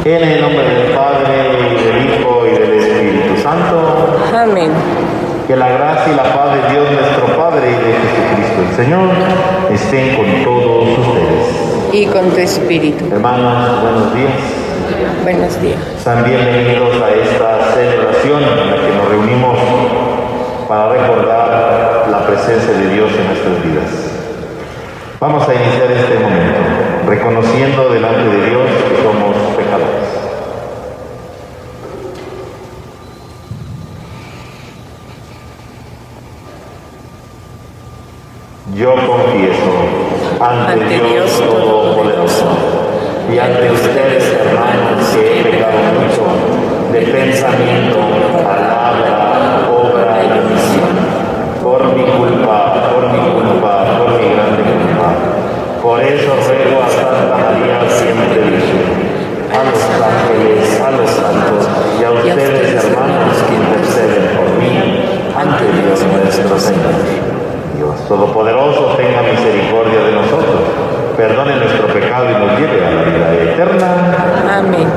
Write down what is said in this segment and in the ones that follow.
En el nombre del Padre, y del Hijo, y del Espíritu Santo. Amén. Que la gracia y la paz de Dios nuestro Padre y de Jesucristo el Señor estén con todos ustedes. Y con tu espíritu. Hermanos, buenos días. Buenos días. Sean bienvenidos a esta celebración en la que nos reunimos para recordar la presencia de Dios en nuestras vidas. Vamos a iniciar este momento reconociendo delante de Dios que somos pecadores. Yo confieso ante Dios Todopoderoso y ante ustedes, hermanos, que he pecado mucho de pensamiento, palabra, obra y omisión, por mi culpa, por mi grande culpa. Por eso ruego a Santa María siempre Virgen, a los ángeles, a los santos y a ustedes, hermanos, que interceden por mí ante Dios nuestro Señor. Dios Todopoderoso tenga misericordia de nosotros, perdone nuestro pecado y nos lleve a la vida eterna. Amén.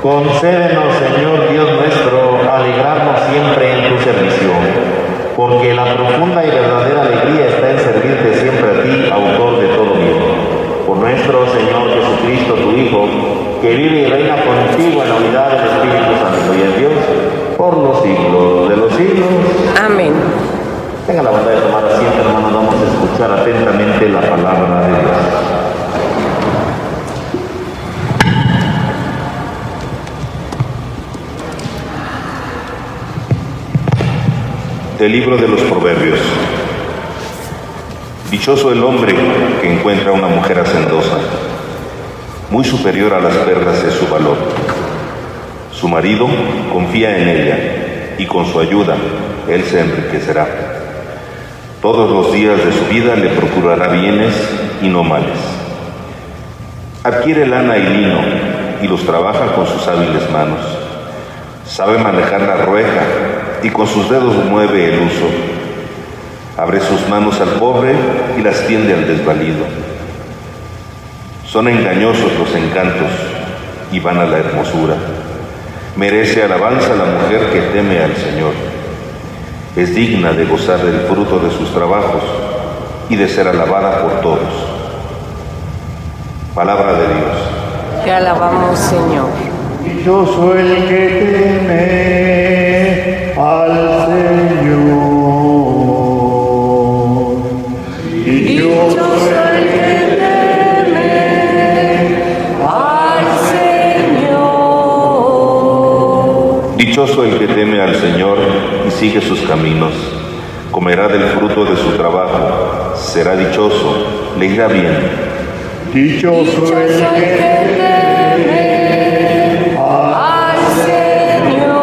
Concédenos, escuchar atentamente la palabra de Dios. Del libro de los Proverbios. Dichoso el hombre que encuentra una mujer hacendosa, muy superior a las perlas es su valor. Su marido confía en ella y con su ayuda él se enriquecerá. Todos los días de su vida le procurará bienes y no males. Adquiere lana y lino y los trabaja con sus hábiles manos. Sabe manejar la rueca y con sus dedos mueve el uso. Abre sus manos al pobre y las tiende al desvalido. Son engañosos los encantos y van a la hermosura. Merece alabanza la mujer que teme al Señor. Es digna de gozar del fruto de sus trabajos y de ser alabada por todos. Palabra de Dios. Te alabamos, Señor. Dichoso el que teme al Señor. Dichoso el que teme al Señor. Dichoso el que teme al Señor y sigue sus caminos. Comerá del fruto de su trabajo. Será dichoso, le irá bien. Dichoso el que teme al Señor.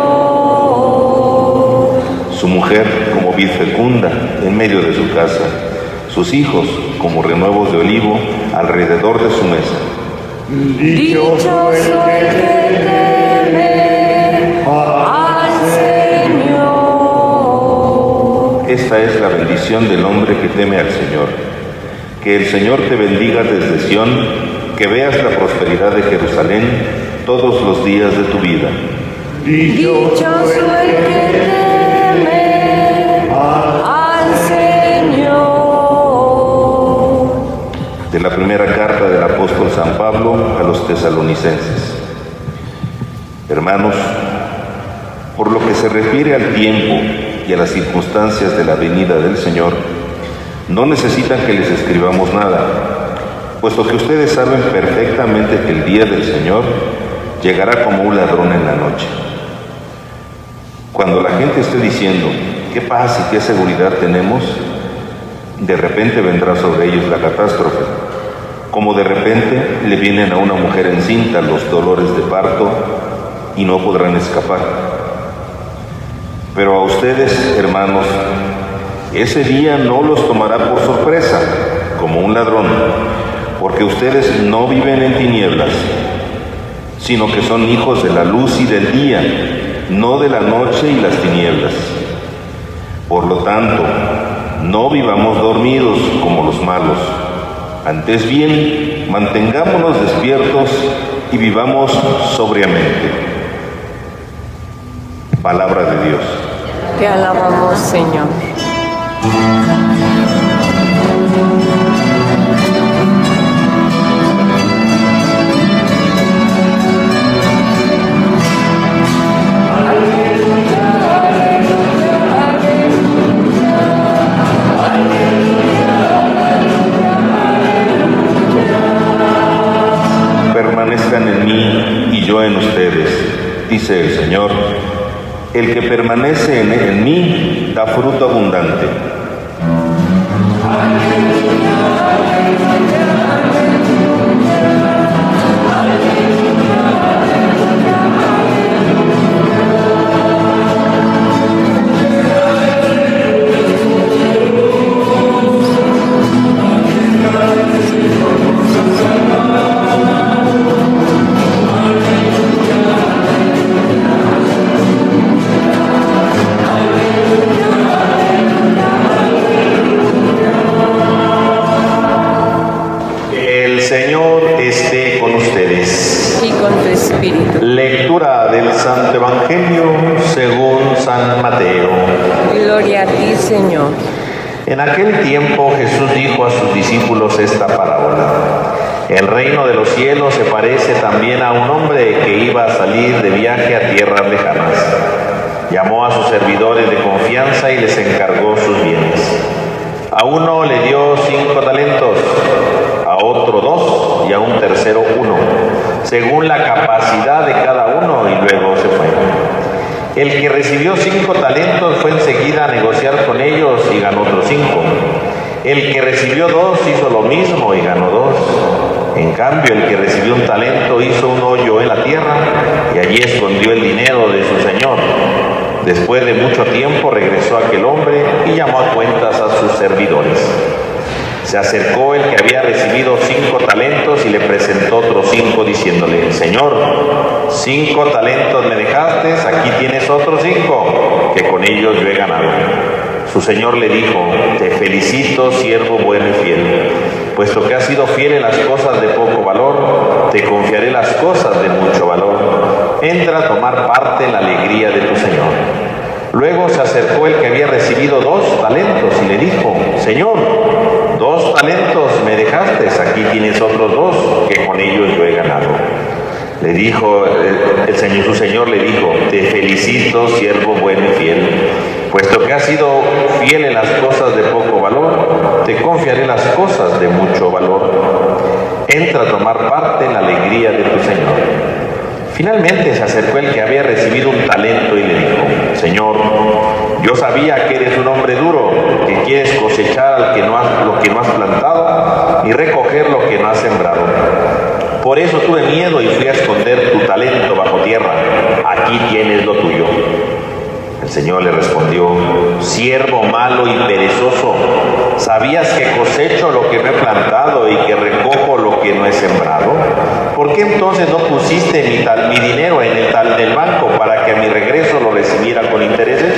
Su mujer como vid fecunda en medio de su casa. Sus hijos como renuevos de olivo alrededor de su mesa. Dichoso el que teme al Señor. Esta es la bendición del hombre que teme al Señor. Que el Señor te bendiga desde Sión, que veas la prosperidad de Jerusalén todos los días de tu vida. Dichoso el que teme al Señor. De la primera carta del apóstol San Pablo a los tesalonicenses. Hermanos, por lo que se refiere al tiempo y a las circunstancias de la venida del Señor, no necesitan que les escribamos nada, puesto que ustedes saben perfectamente que el día del Señor llegará como un ladrón en la noche. Cuando la gente esté diciendo, ¿qué paz y qué seguridad tenemos?, de repente vendrá sobre ellos la catástrofe, como de repente le vienen a una mujer encinta los dolores de parto y no podrán escapar. Pero a ustedes, hermanos, ese día no los tomará por sorpresa, como un ladrón, porque ustedes no viven en tinieblas, sino que son hijos de la luz y del día, no de la noche y las tinieblas. Por lo tanto, no vivamos dormidos como los malos. Antes bien, mantengámonos despiertos y vivamos sobriamente. Palabra de Dios. Te alabamos, Señor. Permanezcan en mí y yo en ustedes, dice el Señor. El que permanece en mí da fruto abundante. Lectura del Santo Evangelio según San Mateo. Gloria a ti, Señor. En aquel tiempo Jesús dijo a sus discípulos esta parábola. El reino de los cielos se parece también a un hombre que iba a salir de viaje a tierras lejanas. Llamó a sus servidores de confianza y les encargó sus bienes. A uno le dio 5 talentos, a otro 2 y a un tercero 1, según la capacidad de cada uno, y luego se fue. El que recibió 5 talentos fue enseguida a negociar con ellos y ganó otros 5. El que recibió 2 hizo lo mismo y ganó 2. En cambio, el que recibió un talento hizo un hoyo en la tierra y allí escondió el dinero de su señor. Después de mucho tiempo regresó aquel hombre y llamó a cuentas a sus servidores. Se acercó el que había recibido 5 talentos y le presentó otros 5, diciéndole: Señor, 5 talentos me dejaste, aquí tienes otros 5, que con ellos yo he ganado. Su señor le dijo: Te felicito, siervo bueno y fiel. Puesto que has sido fiel en las cosas de poco valor, te confiaré las cosas de mucho valor. Entra a tomar parte en la alegría de tu señor. Luego se acercó el que había recibido 2 talentos y le dijo: Señor, 2 talentos me dejaste, aquí tienes otros 2, que con ellos yo he ganado. Le dijo su señor le dijo: Te felicito, siervo bueno y fiel. Puesto que has sido fiel en las cosas de poco valor, te confiaré las cosas de mucho valor. Entra a tomar parte en la alegría de tu señor. Finalmente se acercó el que había recibido un talento y le dijo: Señor, yo sabía que eres un hombre duro, que quieres cosechar lo que no has plantado y recoger lo que no has sembrado. Por eso tuve miedo y fui a esconder tu talento bajo tierra. Aquí tienes lo tuyo. El Señor le respondió: Siervo malo y perezoso, ¿sabías que cosecho lo que no he plantado y que recojo lo que no he sembrado? ¿Por qué entonces no pusiste mi dinero en el banco para que a mi regreso lo recibiera con intereses?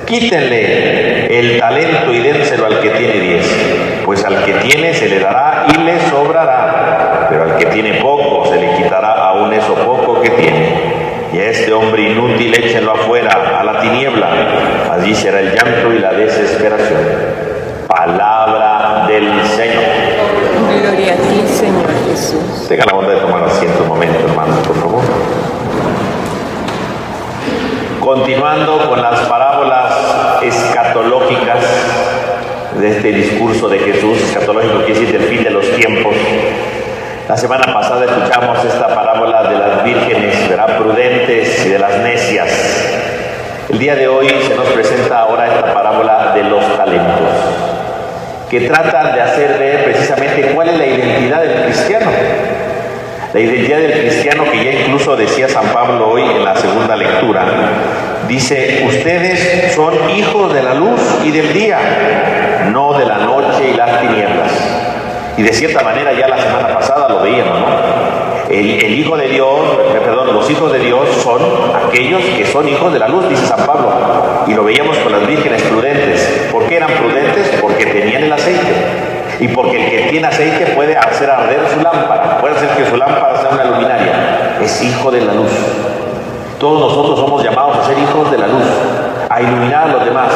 Quítenle el talento y dénselo al que tiene 10, pues al que tiene se le dará y le sobrará, pero al que tiene poco se le quitará aún eso poco que tiene. Y a este hombre inútil échenlo afuera, a la tiniebla. Allí será el llanto y la desesperación. Palabra del Señor. Gloria a ti, Señor Jesús. Tenga la bondad de tomar asiento un momento, hermanos, por favor. Continuando con las parábolas escatológicas de este discurso de Jesús, escatológico quiere decir del fin de los tiempos. La semana pasada escuchamos esta parábola de las vírgenes, ¿verdad?, prudentes y de las necias. El día de hoy se nos presenta ahora esta parábola de los talentos, que trata de hacer ver precisamente cuál es la identidad del cristiano. La identidad del cristiano que ya incluso decía San Pablo hoy en la segunda lectura. Dice: ustedes son hijos de la luz y del día, no de la noche y las tinieblas. Y de cierta manera ya la semana pasada lo veíamos, ¿no? El Hijo de Dios, los hijos de Dios son aquellos que son hijos de la luz, dice San Pablo. Y lo veíamos con las vírgenes prudentes. ¿Por qué eran prudentes? Porque tenían el aceite. Y porque el que tiene aceite puede hacer arder su lámpara, puede hacer que su lámpara sea una luminaria. Es hijo de la luz. Todos nosotros somos llamados a ser hijos de la luz, a iluminar a los demás.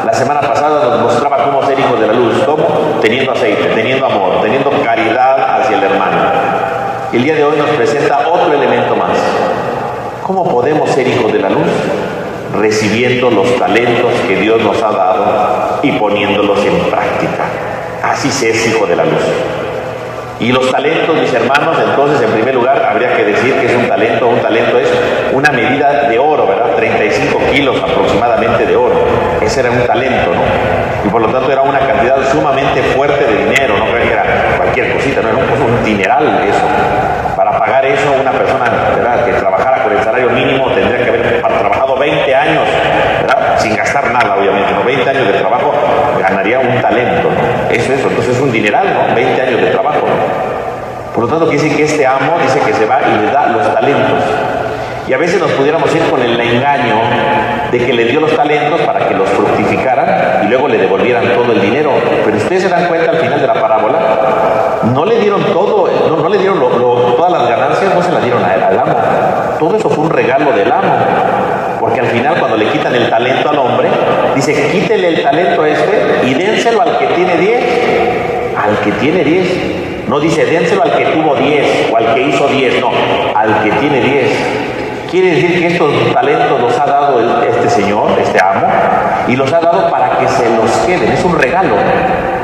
La semana pasada nos mostraba cómo ser hijos de la luz. ¿Cómo? Teniendo aceite, teniendo amor, teniendo caridad hacia el hermano. El día de hoy nos presenta otro elemento más. ¿Cómo podemos ser hijos de la luz? Recibiendo los talentos que Dios nos ha dado y poniéndolos en práctica. Así se es hijo de la luz. Y los talentos, mis hermanos, entonces en primer lugar habría que decir que es un talento es una medida de oro, ¿verdad? 35 kilos aproximadamente de oro. Ese era un talento, ¿no? Y por lo tanto era una cantidad sumamente fuerte de dinero, no creo que era cualquier cosita, no era un dineral eso. Para pagar eso, una persona, ¿verdad?, que trabajara con el salario mínimo tendría que haber trabajado 20 años, ¿verdad?, sin gastar nada, obviamente, ¿no? 20 años de trabajo ganaría un talento, ¿no? Eso, entonces es un dineral, ¿no? 20 años de trabajo, ¿no? Por lo tanto, quiere decir que este amo dice que se va y le da los talentos. Y a veces nos pudiéramos ir con el engaño de que le dio los talentos para que los fructificaran y luego le devolvieran todo el dinero. Pero ustedes se dan cuenta al final de la parábola, no le dieron todo, no le dieron todas las ganancias, no se las dieron al amo. Todo eso fue un regalo del amo. Porque al final, cuando le quitan el talento al hombre, dice: quítele el talento a este y dénselo al que tiene 10. Al que tiene 10. No dice dénselo al que tuvo 10 o al que hizo 10, no, al que tiene 10. Quiere decir que estos talentos los ha dado este señor, este amo, y los ha dado para que se los queden. Es un regalo.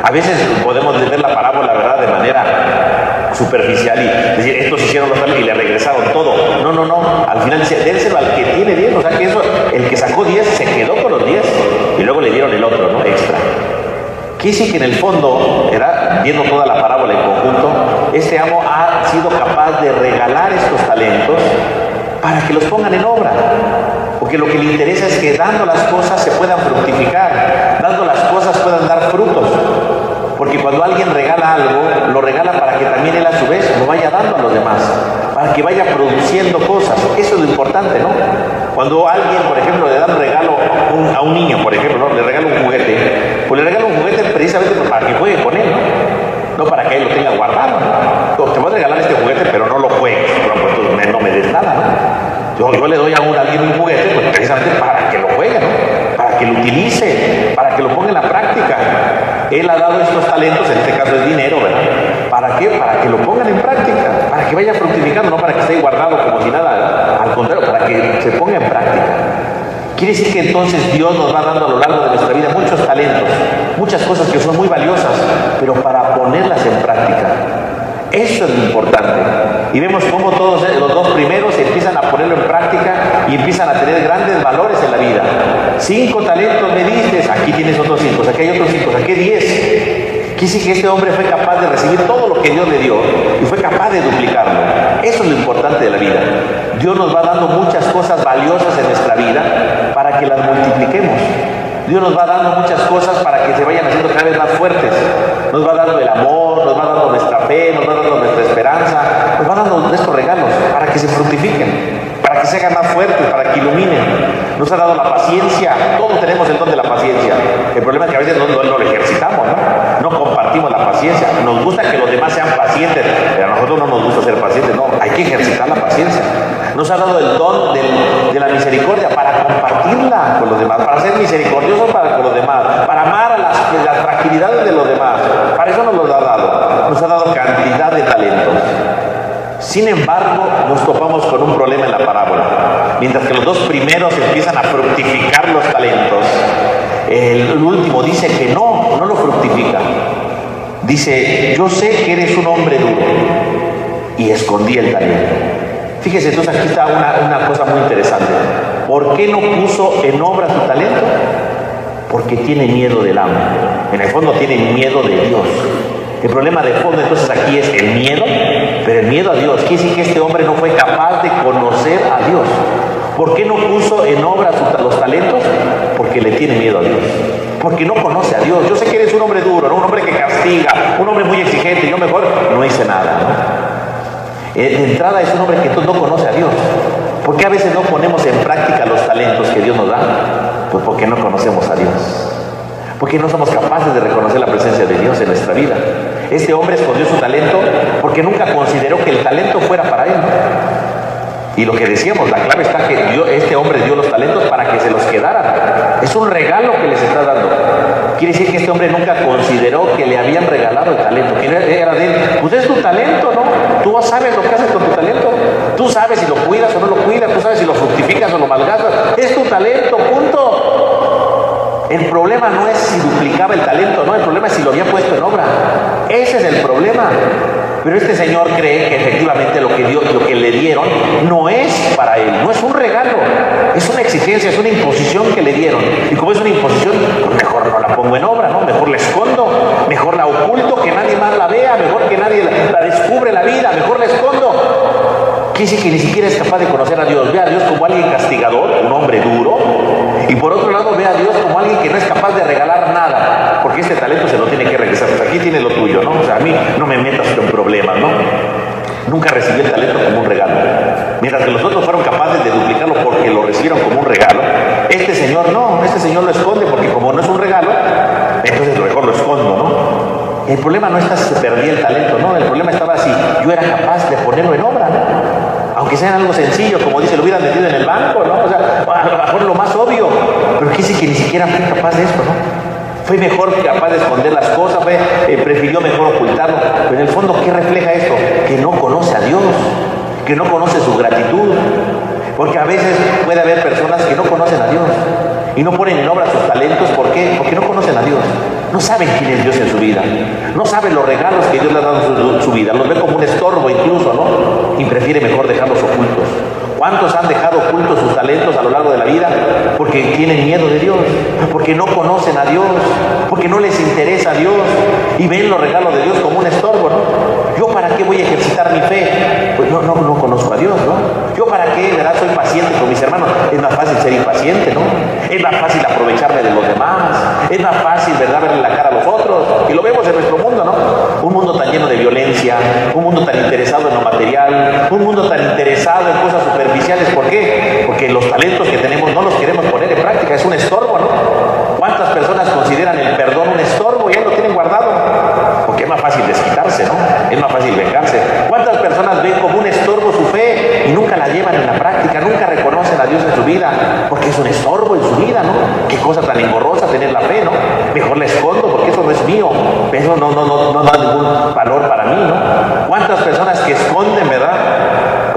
A veces podemos ver la parábola, ¿verdad?, de manera superficial y decir, estos hicieron los talentos y le regresaron todo. No. Al final dice, dénselo al que tiene 10. O sea que eso, el que sacó 10 se quedó con los 10 y luego le dieron el otro, ¿no?, extra. Quiere decir que en el fondo, ¿verdad?, viendo toda la parábola en conjunto, este amo ha sido capaz de regalar estos talentos para que los pongan en obra. Porque lo que le interesa es que dando las cosas se puedan fructificar, dando las cosas puedan dar frutos. Porque cuando alguien regala algo, lo regala para que también él a su vez lo vaya dando a los demás, para que vaya produciendo cosas. Eso es lo importante, ¿no? Cuando alguien, por ejemplo, le da un regalo a un niño, por ejemplo, ¿no?, le regala un juguete, pues le regala un juguete precisamente para que juegue con él, ¿no? No para que él lo tenga guardado, ¿no? Te voy a regalar este juguete, pero no lo juegues, pues no me des nada, ¿no? Yo le doy a alguien un juguete, pues precisamente para que lo juegue, ¿no?, para que lo utilice, para que lo ponga en la práctica. Él ha dado estos talentos, en este caso es dinero, ¿verdad? ¿Para qué? Para que lo pongan en práctica, para que vaya fructificando, no para que esté guardado como si nada, ¿verdad? Al contrario, para que se ponga en práctica. Quiere decir que entonces Dios nos va dando a lo largo de nuestra vida muchos talentos, muchas cosas que son muy valiosas, pero para ponerlas en práctica. Eso es lo importante. Y vemos cómo todos los dos primeros empiezan a ponerlo en práctica y empiezan a tener grandes valores en la vida. 5 talentos me diste, aquí tienes otros 5, aquí hay otros 5, aquí 10. Quiere decir que este hombre fue capaz de recibir todo lo que Dios le dio y fue capaz de duplicarlo. Eso es lo importante de la vida. Dios nos va dando muchas cosas valiosas en nuestra vida para que las multipliquemos. Dios nos va dando muchas cosas para que se vayan haciendo cada vez más fuertes. Nos va dando el amor, nos va dando nuestra fe, nos va dando nuestra esperanza, nos va dando estos regalos para que se fructifiquen, para que se hagan más fuertes, para que iluminen. Nos ha dado la paciencia. Todos tenemos el don de la paciencia. El problema es que a veces no lo ejercitamos, ¿no? No compartimos la paciencia. Nos gusta que los demás sean pacientes, pero a nosotros no nos gusta ser pacientes. No, hay que ejercitar la paciencia. Nos ha dado el don de la misericordia para compartirla con los demás, para ser misericordiosos con los demás, para amar a las fragilidades de los demás. Para eso nos lo ha dado. Nos ha dado cantidad de talentos. Sin embargo, nos topamos con un problema en la parábola. Mientras que los dos primeros empiezan a fructificar los talentos, el último dice que no lo fructifica. Dice, yo sé que eres un hombre duro, y escondí el talento. Fíjese, entonces aquí está una cosa muy interesante. ¿Por qué no puso en obra su talento? Porque tiene miedo del amo. En el fondo tiene miedo de Dios. El problema de fondo entonces aquí es el miedo, pero el miedo a Dios. Quiere decir que este hombre no fue capaz de conocer a Dios. ¿Por qué no puso en obra los talentos? Porque le tiene miedo a Dios. Porque no conoce a Dios. Yo sé que eres un hombre duro, ¿no?, un hombre que castiga, un hombre muy exigente. Yo mejor no hice nada, ¿no? De entrada es un hombre que no conoce a Dios. ¿Por qué a veces no ponemos en práctica los talentos que Dios nos da? Pues porque no conocemos a Dios. Porque no somos capaces de reconocer la presencia de Dios en nuestra vida. Este hombre escondió su talento porque nunca consideró que el talento fuera para él, ¿no? Y lo que decíamos, la clave está que este hombre dio los talentos para que se los quedaran. Es un regalo que les está dando. Quiere decir que este hombre nunca consideró que le habían regalado el talento, que era de él. Pues es tu talento, ¿no? Tú sabes lo que haces con tu talento. Tú sabes si lo cuidas o no lo cuidas. Tú sabes si lo fructificas o lo malgastas. Es tu talento, punto. El problema no es si duplicaba el talento, no. El problema es si lo había puesto en obra. Ese es el problema. Pero este señor cree que efectivamente lo que le dieron no es para él, no es un regalo, es una exigencia, es una imposición que le dieron. Y como es una imposición, pues mejor no la pongo en obra, ¿no? Mejor la escondo, mejor la oculto, que nadie más la vea, mejor que nadie la descubre la vida, mejor la escondo. Quiere decir que ni siquiera es capaz de conocer a Dios. Ve a Dios como alguien castigador, un hombre duro, y por otro lado ve a Dios como alguien que no es capaz de regalar nada, porque este talento se lo tiene que regresar. Pues aquí tiene lo tuyo, ¿no? O sea, a mí no me metas en problemas, ¿no? Nunca recibió el talento como un regalo. Mientras que los otros fueron capaces de duplicarlo porque lo recibieron como un regalo, este señor no, este señor lo esconde porque como no es un regalo, entonces mejor lo escondo, ¿no? El problema no está si se perdía el talento, ¿no? El problema estaba si yo era capaz de ponerlo en obra, ¿no? Aunque sea algo sencillo, como dice, lo hubieran metido en el banco, ¿no? O sea, a lo mejor lo más obvio, pero quise que ni siquiera fue capaz de eso, ¿no? Fue mejor capaz de esconder las cosas, prefirió mejor ocultarlo. Pero en el fondo, ¿qué refleja esto? Que no conoce a Dios, que no conoce su gratitud. Porque a veces puede haber personas que no conocen a Dios y no ponen en obra sus talentos. ¿Por qué? Porque no conocen a Dios. No saben quién es Dios en su vida. No saben los regalos que Dios le ha dado en su vida. Los ve como un estorbo incluso, ¿no? Y prefiere mejor dejarlos ocultos. ¿Cuántos han dejado ocultos sus talentos a lo largo de la vida? Porque tienen miedo de Dios, porque no conocen a Dios, porque no les interesa a Dios y ven los regalos de Dios como un estorbo, ¿no? ¿Yo para qué voy a ejercitar mi fe? Pues no conozco a Dios, ¿no? ¿Yo para qué, verdad, soy paciente con mis hermanos? Es más fácil ser impaciente, ¿no? Es más fácil aprovecharme de los demás, es más fácil, verdad, verle la cara a los otros. Y lo vemos en nuestro mundo, ¿no? Un mundo tan lleno de violencia, un mundo tan interesado en lo material, un mundo tan interesado en cosas superficiales. ¿Por qué? Porque los talentos que tenemos no los queremos poner en práctica. Es un estorbo, ¿no? ¿Cuántas personas consideran el perdón un estorbo y ahí lo tienen guardado? Porque es más fácil desquitarse, ¿no? Es más fácil vengarse. ¿Cuántas personas ven como un estorbo su fe y nunca la llevan en la práctica? Nunca reconocen a Dios en su vida porque es un estorbo en su vida, ¿no? Qué cosa tan engorrosa tener la fe, ¿no? Mejor la escondo porque eso no es mío. Eso no da ningún valor para mí, ¿no? ¿Cuántas personas que esconden, verdad,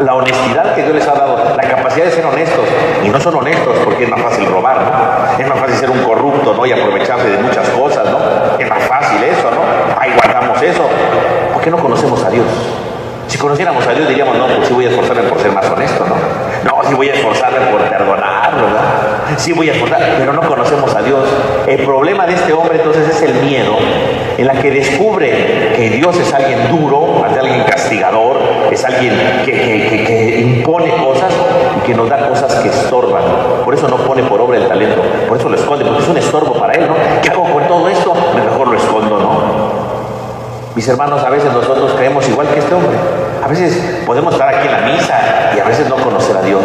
la honestidad que Dios les ha dado, la capacidad de ser honestos, y no son honestos porque es más fácil robar, ¿no? Es más fácil ser un corrupto, ¿no? Y aprovecharse de muchas cosas, ¿no? Es más fácil eso, ¿no? Ahí guardamos eso. ¿Por qué no conocemos a Dios? Si conociéramos a Dios diríamos, no, pues sí voy a esforzarme por ser más honesto, ¿no? No, sí voy a esforzarme por perdonar, ¿verdad? Sí voy a esforzar, pero no conocemos a Dios. El problema de este hombre entonces es el miedo, en la que descubre que Dios es alguien duro, es alguien castigador, es alguien que impone cosas y que nos da cosas que estorban. Por eso no pone por obra el talento, por eso lo esconde, porque es un estorbo para él, ¿no? ¿Qué hago con todo esto? Mejor lo escondo, ¿no? Mis hermanos, a veces nosotros creemos igual que este hombre. A veces podemos estar aquí en la misa y a veces no conocer a Dios.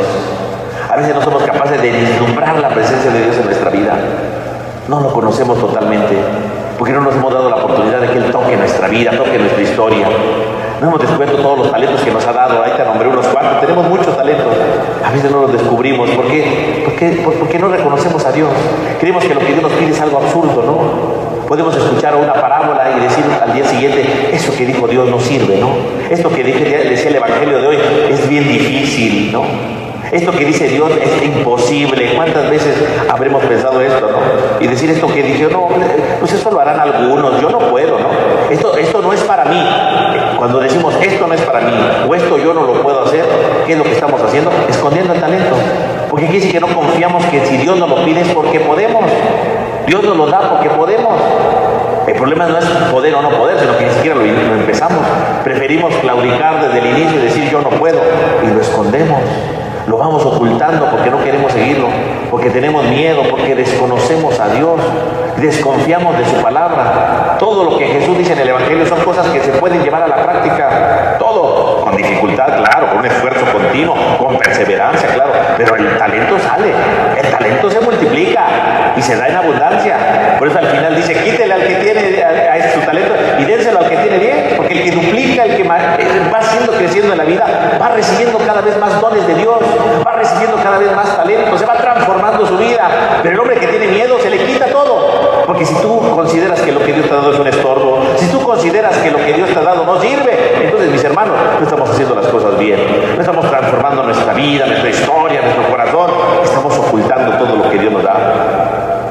A veces no somos capaces de vislumbrar la presencia de Dios en nuestra vida. No lo conocemos totalmente, porque no nos hemos dado la oportunidad de que Él toque nuestra vida, toque nuestra historia. No hemos descubierto todos los talentos que nos ha dado. Ahí te nombré unos cuantos. Tenemos muchos talentos. A veces no los descubrimos. ¿Por qué? Porque no reconocemos a Dios. Creemos que lo que Dios nos pide es algo absurdo, ¿no? Podemos escuchar una parábola y decir al día siguiente, eso que dijo Dios no sirve, ¿no? Esto que decía el Evangelio de hoy es bien difícil, ¿no? Esto que dice Dios es imposible. ¿Cuántas veces habremos pensado esto, no? Y decir esto que dijo, no, pues eso lo harán algunos, yo no puedo, ¿no? Esto no es para mí. Cuando decimos esto no es para mí, o esto yo no lo puedo hacer, ¿qué es lo que estamos haciendo? Escondiendo el talento. Porque quiere decir que no confiamos que si Dios nos lo pide es porque podemos. Dios nos lo da porque podemos. El problema no es poder o no poder, sino que ni siquiera lo empezamos. Preferimos claudicar desde el inicio y decir yo no puedo, y lo escondemos. Lo vamos ocultando porque no queremos seguirlo, porque tenemos miedo, porque desconocemos a Dios, desconfiamos de su palabra. Todo lo que Jesús dice en el Evangelio son cosas que se pueden llevar a la práctica. Todo, con dificultad, claro, con un esfuerzo continuo, con perseverancia, claro. Pero el talento sale, el talento se multiplica y se da en abundancia. Por eso al final dice, quítele al que tiene a su talento y dénselo al que tiene 10, porque el que duplica, el que va siendo creciendo en la vida, va recibiendo cada vez más dones de Dios, va recibiendo cada vez más talento, se va transformando su vida. Pero el hombre que tiene miedo se le quita todo, porque si tú consideras que lo que Dios te ha dado es un estorbo, si tú consideras que lo que Dios te ha dado no sirve, entonces, mis hermanos, no estamos haciendo las cosas bien, no estamos transformando nuestra vida, nuestra historia, nuestro corazón, estamos ocultando todo lo que Dios nos da.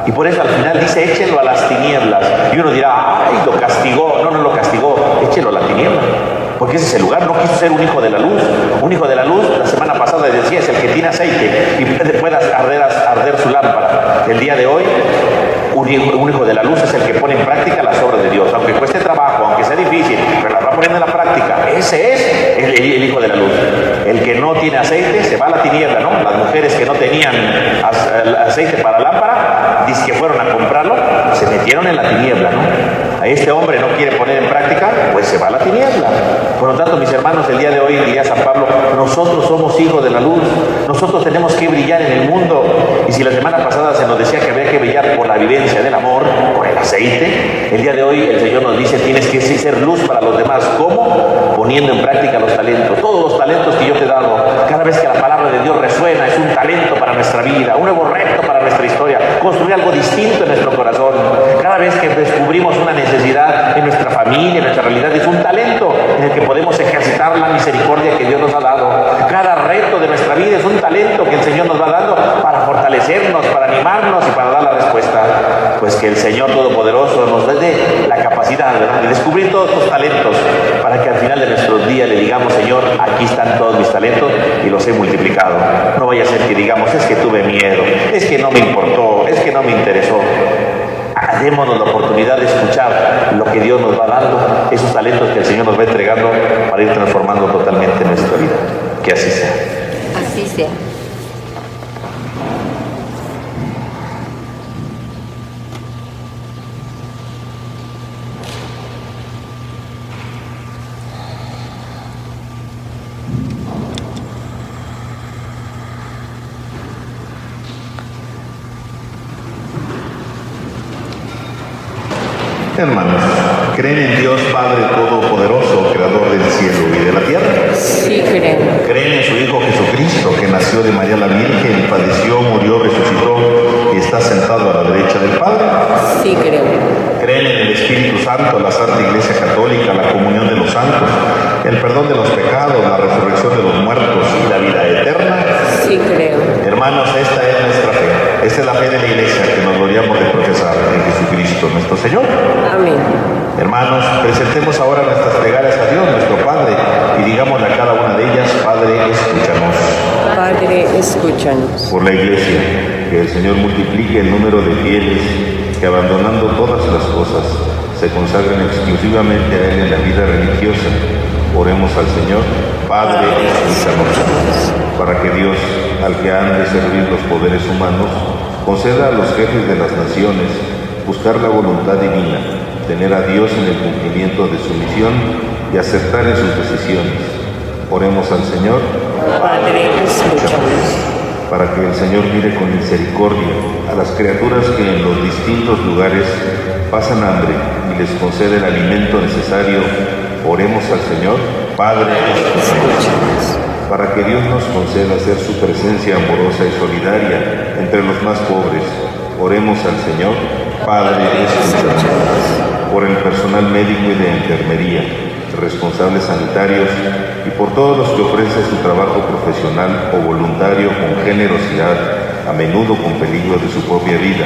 Y por eso al final dice, échenlo a las tinieblas. Y uno dirá, ay, lo castigó. No lo castigó, échenlo a la tiniebla. Porque ese es el lugar, no quiso ser un hijo de la luz. Un hijo de la luz, la semana pasada decía, es el que tiene aceite y puede arder su lámpara. El día de hoy, un hijo de la luz es el que pone en práctica las obras de Dios. Aunque cueste trabajo, aunque sea difícil, pero las va poniendo en la práctica. Ese es el hijo de la luz. El que no tiene aceite se va a la tiniebla, ¿no? Las mujeres que no tenían aceite para lámpara, dice que fueron a comprarlo, se metieron en la tiniebla, ¿no? A este hombre no quiere poner en práctica, pues se va a la tiniebla. Por lo tanto, mis hermanos, el día de hoy, diría San Pablo, nosotros somos hijos de la luz, nosotros tenemos que brillar en el mundo. Y si la semana pasada se nos decía que había que brillar por la vivencia del amor, por el aceite, el día de hoy el Señor nos dice, tienes que ser luz para los demás. ¿Cómo? Poniendo en práctica los talentos, todos los talentos que yo te he dado. Cada vez que la palabra de Dios resuena, es un talento para nuestra vida, un nuevo reto para nuestra historia, construir algo distinto en nuestro corazón. Cada vez que descubrimos una necesidad en nuestra familia, en nuestra realidad, es un talento en el que podemos ejercitar la misericordia que Dios nos ha dado. Cada reto de nuestra vida es un talento fortalecernos, para animarnos y para dar la respuesta. Pues que el Señor Todopoderoso nos dé la capacidad, ¿verdad?, de descubrir todos los talentos, para que al final de nuestros días le digamos: Señor, aquí están todos mis talentos y los he multiplicado. No vaya a ser que digamos: es que tuve miedo, es que no me importó, es que no me interesó. Démonos la oportunidad de escuchar lo que Dios nos va dando, esos talentos que el Señor nos va entregando, para ir transformando totalmente nuestra vida. Que así sea. Así sea. Hermanos, ¿creen en Dios Padre Todopoderoso, Creador del cielo y de la tierra? Sí creo. ¿Creen en su Hijo Jesucristo, que nació de María la Virgen, padeció, murió, resucitó y está sentado a la derecha del Padre? Sí creo. ¿Creen en el Espíritu Santo, la Santa Iglesia Católica, la comunión de los santos, el perdón de los pecados, la resurrección de los muertos y la vida eterna? Sí creo. Hermanos, esta es nuestra fe. Esta es la fe de la Iglesia que nos gloriamos de profesar en Jesucristo nuestro Señor. Amén. Hermanos, presentemos ahora nuestras plegarias a Dios, nuestro Padre, y digámosle a cada una de ellas: Padre, escúchanos. Padre, escúchanos. Por la Iglesia, que el Señor multiplique el número de fieles que, abandonando todas las cosas, se consagren exclusivamente a Él en la vida religiosa. Oremos al Señor. Padre, escúchanos. Para que Dios, al que han de servir los poderes humanos, conceda a los jefes de las naciones buscar la voluntad divina, tener a Dios en el cumplimiento de su misión y acertar en sus decisiones. Oremos al Señor. Padre, escúchanos. Para que el Señor mire con misericordia a las criaturas que en los distintos lugares pasan hambre y les concede el alimento necesario. Oremos al Señor. Padre, escúchanos. Para que Dios nos conceda ser su presencia amorosa y solidaria entre los más pobres. Oremos al Señor. Padre, escúchanos. Por el personal médico y de enfermería, responsables sanitarios y por todos los que ofrecen su trabajo profesional o voluntario con generosidad, a menudo con peligro de su propia vida.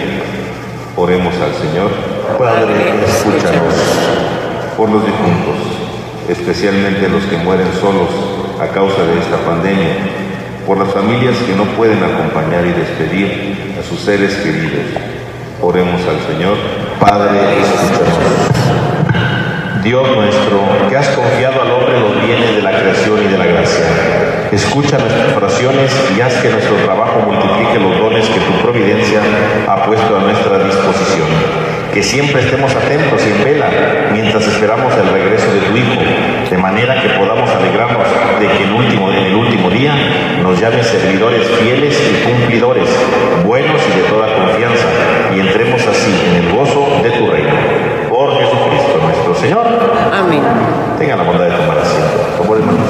Oremos al Señor. Padre, escúchanos. Por los difuntos, especialmente los que mueren solos a causa de esta pandemia, por las familias que no pueden acompañar y despedir a sus seres queridos. Oremos al Señor. Padre, escúchanos. Dios nuestro, que has confiado al hombre los bienes de la creación y de la gracia, escucha nuestras oraciones y haz que nuestro trabajo multiplique los dones que tu providencia ha puesto a nuestra disposición. Que siempre estemos atentos y en vela mientras esperamos el regreso de tu Hijo, de manera que podamos alegrarnos de que en el último día nos llamen servidores fieles y cumplidores, buenos y de toda confianza, y entremos así en el gozo de tu reino. Por Jesucristo nuestro Señor. Amén. Tengan la bondad de tomar asiento. Por favor, hermanos.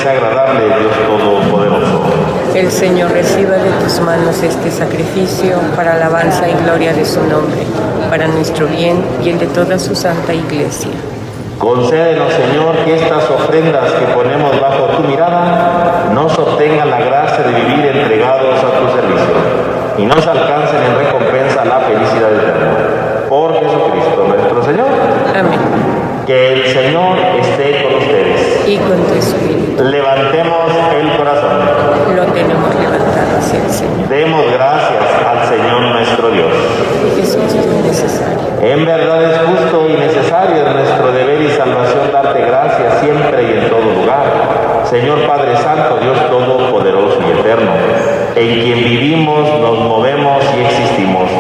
es agradable, Dios Todopoderoso. El Señor reciba de tus manos este sacrificio para alabanza y gloria de su nombre, para nuestro bien y el de toda su santa iglesia. Concédenos, Señor, que estas ofrendas que ponemos bajo tu mirada nos obtengan la gracia de vivir entregados a tu servicio y nos alcancen en recompensa la felicidad eterna. Por Jesucristo nuestro Señor. Amén. Que el Señor esté con ustedes. Y con tu espíritu. Levantemos el corazón. Lo tenemos levantado hacia el Señor. Demos gracias al Señor nuestro Dios. Es justo y necesario. En verdad es justo y necesario, es nuestro deber y salvación darte gracias siempre y en todo lugar. Señor Padre Santo, Dios Todopoderoso y Eterno, en quien vivimos, nos movemos y existimos.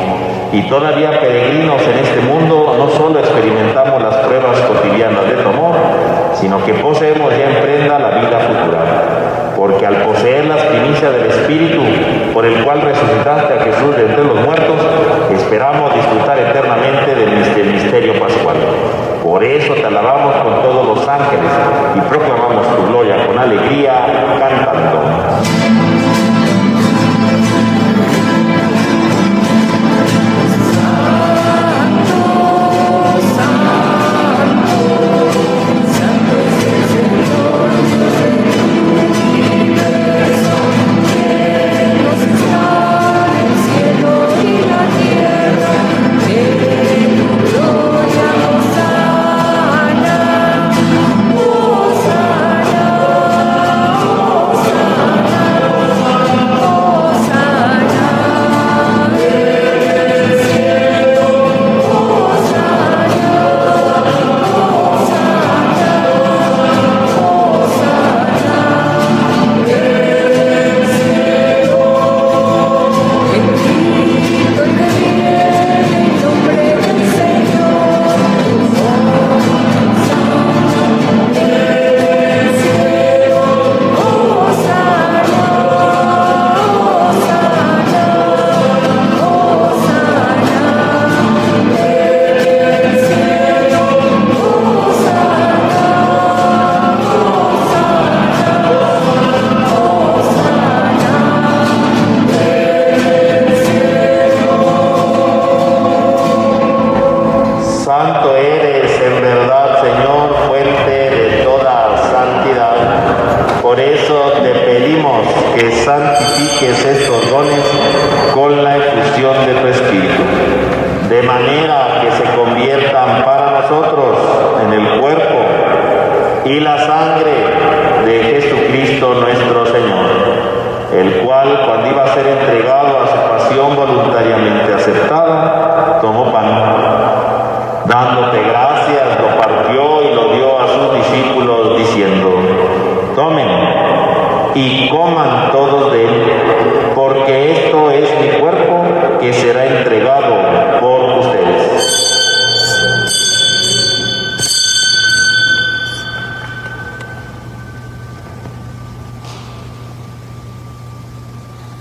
Y todavía peregrinos en este mundo, no solo experimentamos las pruebas cotidianas de tu amor, sino que poseemos ya en prenda la vida futura. Porque al poseer las primicias del Espíritu, por el cual resucitaste a Jesús de entre los muertos, esperamos disfrutar eternamente del misterio pascual. Por eso te alabamos con todos los ángeles y proclamamos tu gloria con alegría, cantando.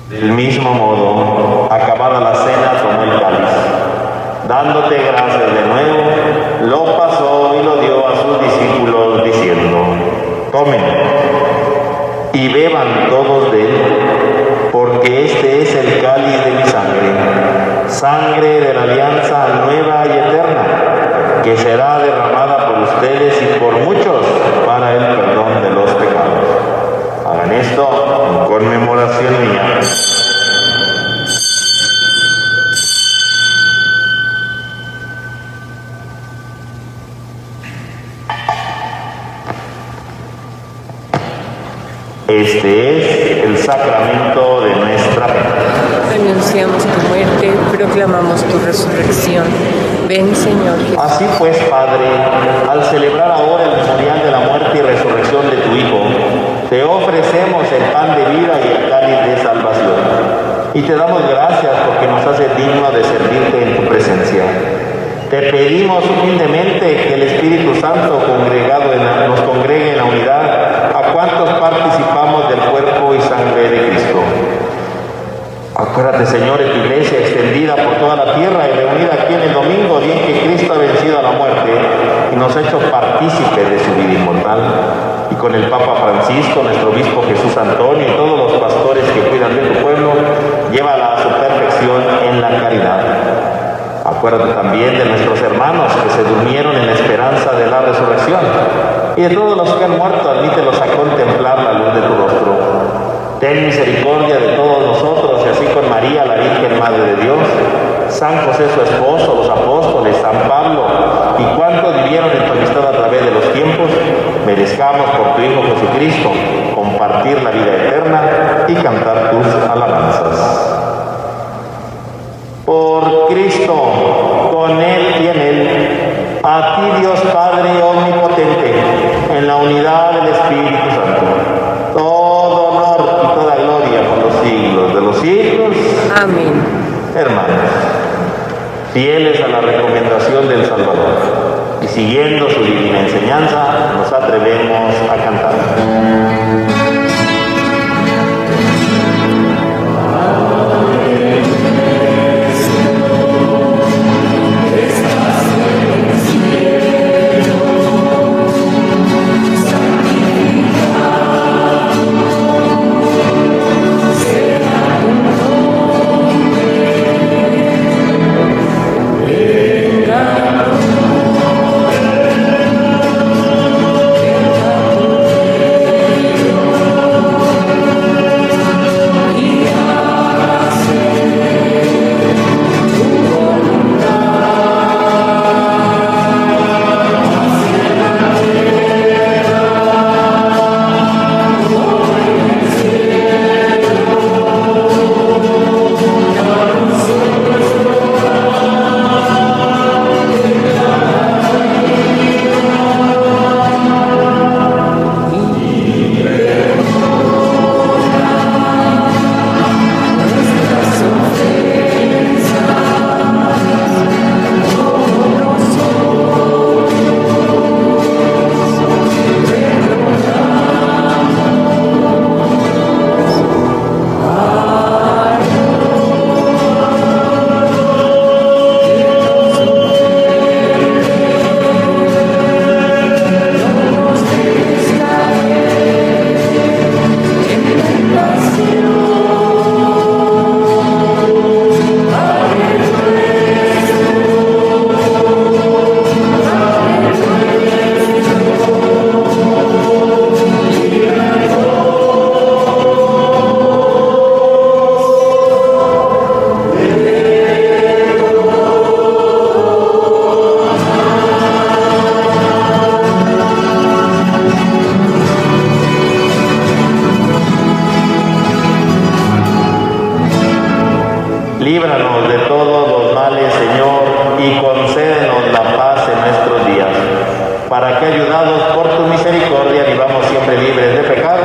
Del mismo modo, acabada la cena, tomó el cáliz. Dándote gracias de nuevo, lo pasó y lo dio a sus discípulos, diciendo: tomen y beban todos de él, porque este es el cáliz de mi sangre, sangre de la alianza nueva y eterna, que será derramada por ustedes y por muchos para el perdón de los pecados. Hagan esto en conmemoración mía. Este es el sacramento de nuestra fe. Anunciamos tu muerte, proclamamos tu resurrección. Ven, Señor Jesús. Así pues, Padre, al celebrar ahora el memorial de la muerte y resurrección de tu Hijo, te ofrecemos el pan de vida y el cáliz de salvación. Y te damos gracias porque nos haces dignos de servirte en tu presencia. Te pedimos humildemente que el Espíritu Santo nos congregue en la unidad a cuantos participamos del cuerpo y sangre de Cristo. Acuérdate, Señor, de tu iglesia extendida por toda la tierra y reunida aquí en el domingo, día en que Cristo ha vencido a la muerte y nos ha hecho partícipes de su vida inmortal. y con el Papa Francisco, nuestro obispo Jesús Antonio y todos los pastores que cuidan de tu pueblo, llévala a su perfección en la caridad. Acuérdate también de nuestros hermanos que se durmieron en la esperanza de la resurrección, y de todos los que han muerto, admítelos a contemplar la luz de tu rostro. Ten misericordia de todos nosotros, y así con María, la Virgen Madre de Dios, San José su esposo, los apóstoles, San Pablo y cuantos vivieron en tu amistad a través de los tiempos, merezcamos por tu Hijo Jesucristo compartir la vida eterna y cantar tus alabanzas. Por Cristo, con Él y en Él, a ti Dios Padre omnipotente, en la unidad del Espíritu Santo, todo honor y toda gloria por los siglos de los siglos. Amén. Hermanos, fieles a la recomendación del Salvador y siguiendo su divina enseñanza, nos atrevemos a cantar. Líbranos de todos los males, Señor, y concédenos la paz en nuestros días, para que, ayudados por tu misericordia, vivamos siempre libres de pecado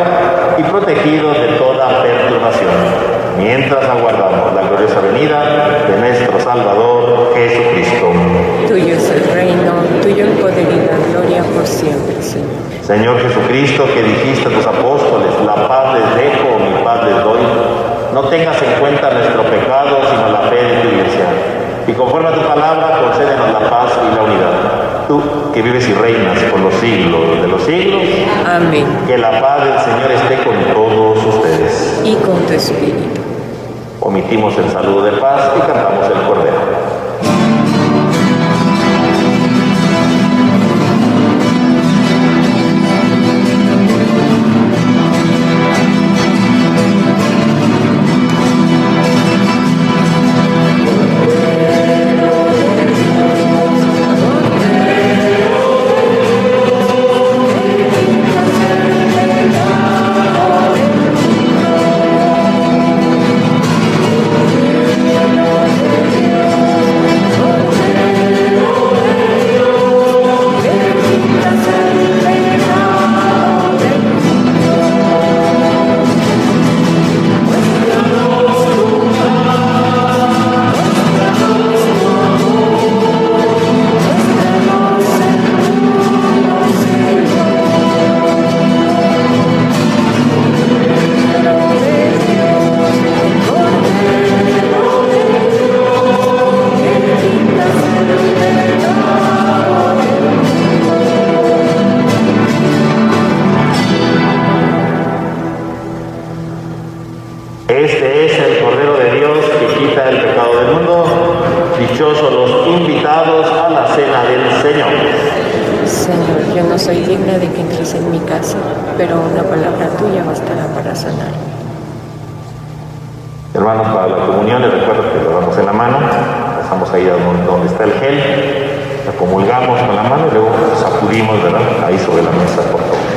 y protegidos de toda perturbación, mientras aguardamos la gloriosa venida de nuestro Salvador Jesucristo. Tuyo es el reino, tuyo el poder y la gloria por siempre, Señor. Señor Jesucristo, que dijiste a tus apóstoles, la paz les dejo, mi paz les doy, no tengas en cuenta nuestro pecado, sino la fe de tu Iglesia. Y conforme a tu palabra, concédenos la paz y la unidad. Tú, que vives y reinas por los siglos de los siglos. Amén. Que la paz del Señor esté con todos ustedes. Y con tu espíritu. Omitimos el saludo de paz y cantamos el Cordero. soy digna de que entres en mi casa, pero una palabra tuya bastará para sanar. Hermanos, para la comunión les recuerdo que lo damos en la mano, pasamos ahí donde está el gel, la comulgamos con la mano y luego sacudimos, ¿verdad? Ahí sobre la mesa, por favor.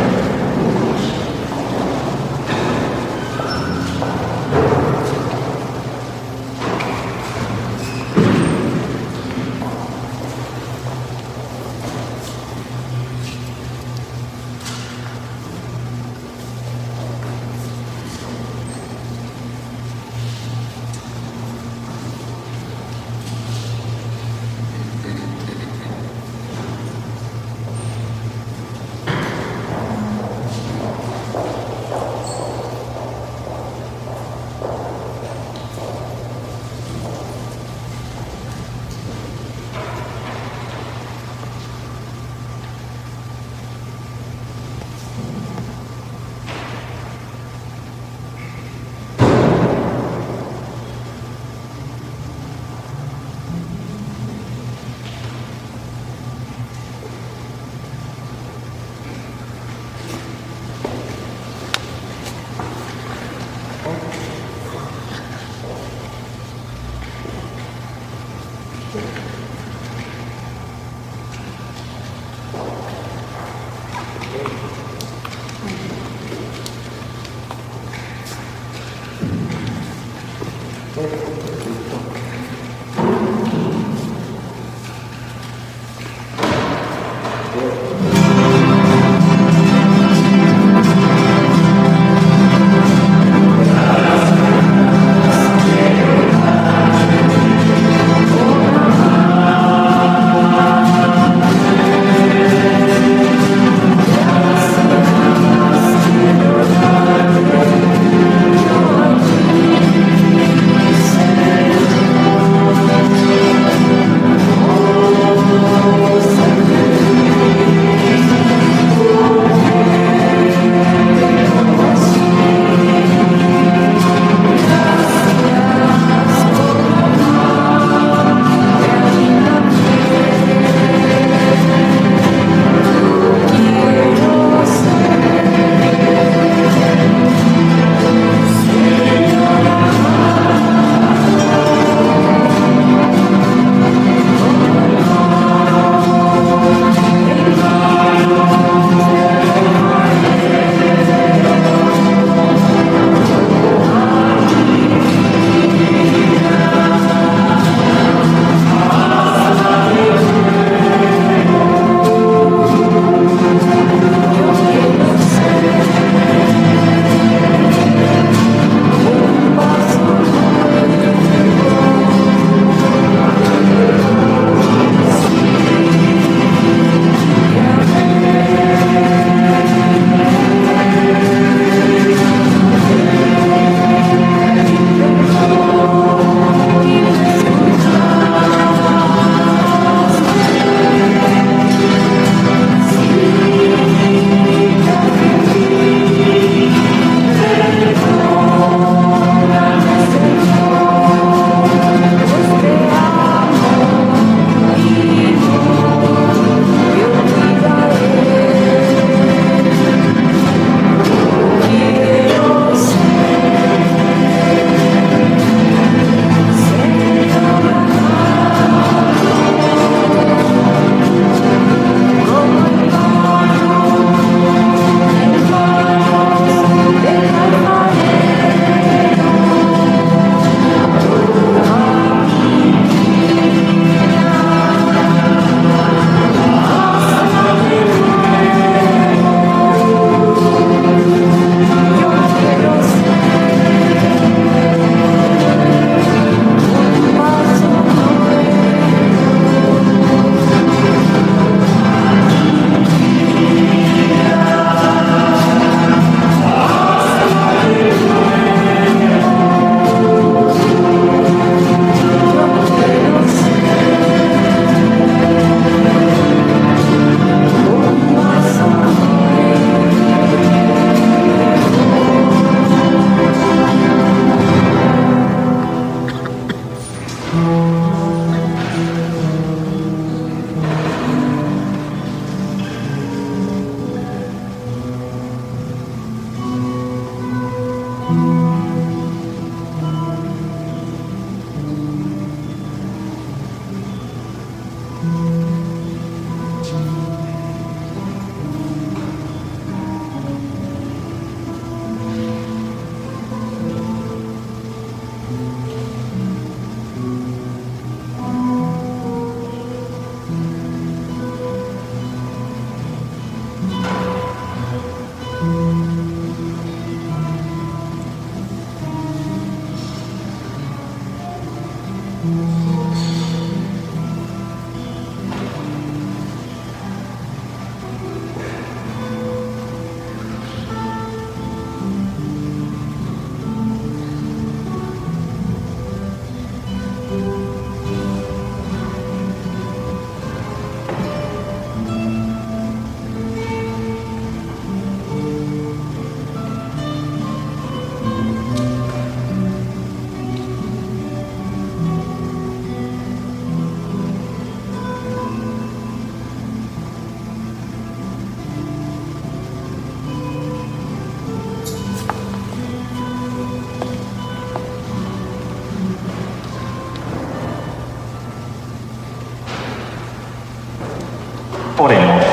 Oremos.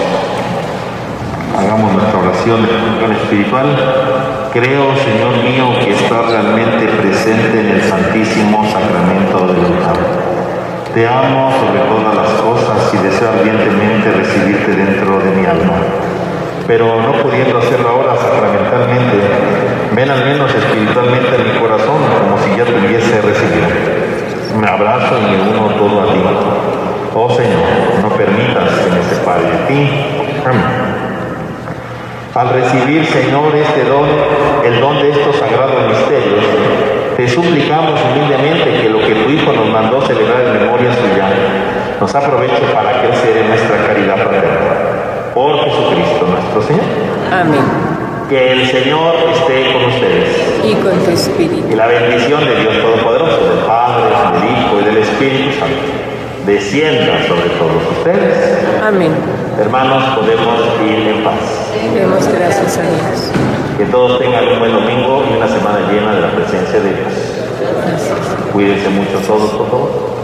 Hagamos nuestra oración espiritual. Creo, Señor mío, que estás realmente presente en el Santísimo Sacramento del altar. Te amo sobre todas las cosas y deseo ardientemente recibirte dentro de mi alma. Pero no pudiendo hacerlo ahora sacramentalmente, ven al menos espiritualmente en mi corazón, como si ya te hubiese recibido. Me abrazo y me uno todo a ti. Oh Señor, no permitas que me separe de ti. Amén. Al recibir, Señor, este don, el don de estos sagrados misterios, te suplicamos humildemente que lo que tu Hijo nos mandó celebrar en memoria suya, nos aproveche para crecer en nuestra caridad fraterna. Por Jesucristo nuestro Señor. Amén. Que el Señor esté con ustedes. Y con tu espíritu. Y la bendición de Dios Todopoderoso, del Padre, del Hijo y del Espíritu Santo, descienda sobre todos ustedes. Amén. Hermanos, podemos ir en paz. Demos gracias a Dios. Que todos tengan un buen domingo y una semana llena de la presencia de Dios. Gracias. Cuídense mucho todos, por favor.